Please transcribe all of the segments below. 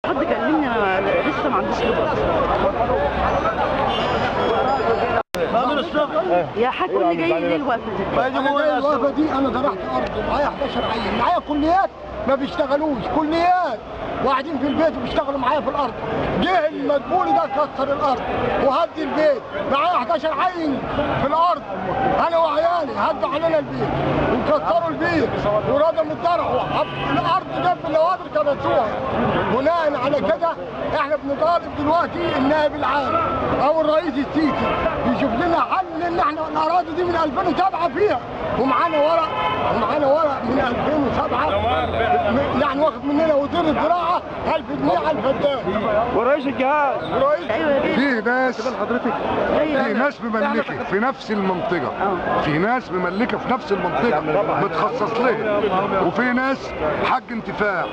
حد كلمني انا لسه ما عنديش خبره. يا حاج قول لي جاي ليه الوقفه دي؟ انا جاي الوقفه دي، انا زرعت ارض ومعايا 11 عيل، معايا كليات ما بيشتغلوش، كليات وقاعدين في البيت وبيشتغلوا معايا في الارض. جه المدبولي ده كسر الارض وهد البيت، معايا 11 عيل في الارض انا وعيالي، هدوا علينا البيت وكسروا البيت وردموا الزرع، الارض جنب النوادر كنسوها. بناء على كده احنا بنطالب دلوقتي النائب العام او الرئيس السيسي يشوف لنا حل، ان احنا الاراضي دي من 2007 فيها ومعانا ورق من 2007 يعني واخد مننا وزير الزراعه 1000 جنيه على الفدان ورئيس الجهاز. في ناس مملكه في نفس المنطقه، في ناس مملكه في نفس المنطقه متخصص لها، وفي ناس حق انتفاع.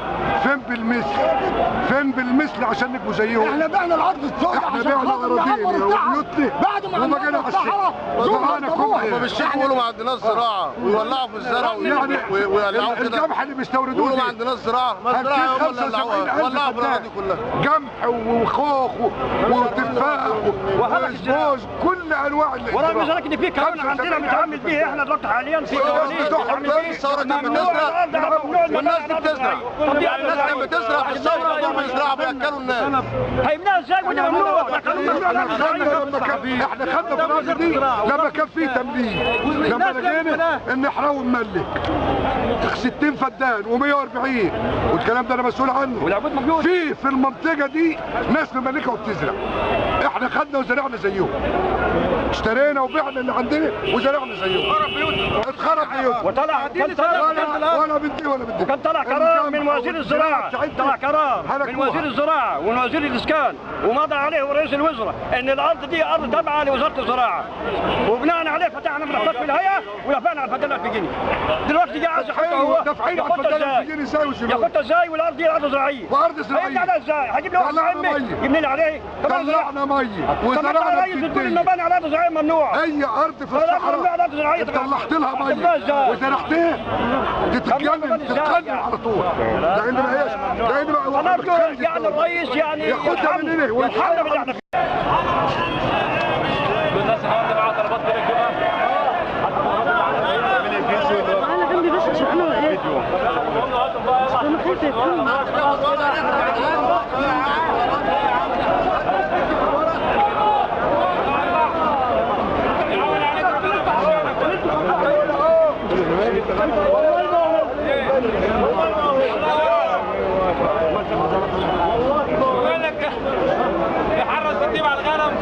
فين بالمثل عشان نبقوا زيهم؟ احنا بعنا الارض السوداء، احنا بعنا اراضينا وبيوتنا بعد ما عملنا الصحراء زرعنا كل حاجه. بالشيخ بيقولوا ما عندناش زراعه ويولعوا في الزرع ويولعوا كده. القمح اللي بيستوردوه يقولوا ما عندناش زراعه، ما الزراعه هم اللي ولعوا في الاراضي كلها. قمح وخوخ وتفاح وزبوز، كل انواع ولا مشاركة ان في قانون عندنا بنتعامل به احنا دلوقتي حاليا في قوانين بنتعامل به. الثوره كانت بتزرع والناس دي بتزرع، الناس كانت بتزرع في الثوره دول بيزرعوا بياكلوا الناس. هيمنعها ازاي وده ممنوع؟ ده قانون ممنوع. احنا خدنا في الارض دي لما كان في تمليك، لما لقينا ان احنا نملك 60 فدان و140 والكلام ده انا مسؤول عنه. في المنطقه دي ناس مملكه وبتزرع، احنا خدنا وزرعنا زيهم، اشترينا وبعنا اللي عندنا وزرعنا زيهم. اتخرب بيوتنا وطلع ولا بدي وكان طلع قرار من وزير الزراعه، طلع قرار من وزير الزراعه ومن وزير الاسكان ومضى عليه رئيس الوزراء ان الارض دي ارض تابعه لوزاره الزراعه، وبناء عليه فتحنا ملفات في الهيئه ودفعنا على الفدان 1000 جنيه. دلوقتي جه عايز يحطها هو، دافعين على الفدان 1000 جنيه ازاي وشباب؟ ياخدها ازاي والارض دي ارض زراعيه؟ وارض زراعيه هيبني عليها ازاي؟ هجيب له واحد عمي يبني لي عليه؟ طلعنا ميه وزرعنا رئيس بتقول المباني على ارض زراعيه ممنوعه. اي ارض في الصحراء طلعت لها ميه وزرعتها تتجنن على طول، لان ما هيش يعني الرئيس يعني ياخدها من هنا ويتحرم اللي احنا فيه. انا جنبي بس عشان انا ايه انا خايفه يكون يحرز الديب على الغنم.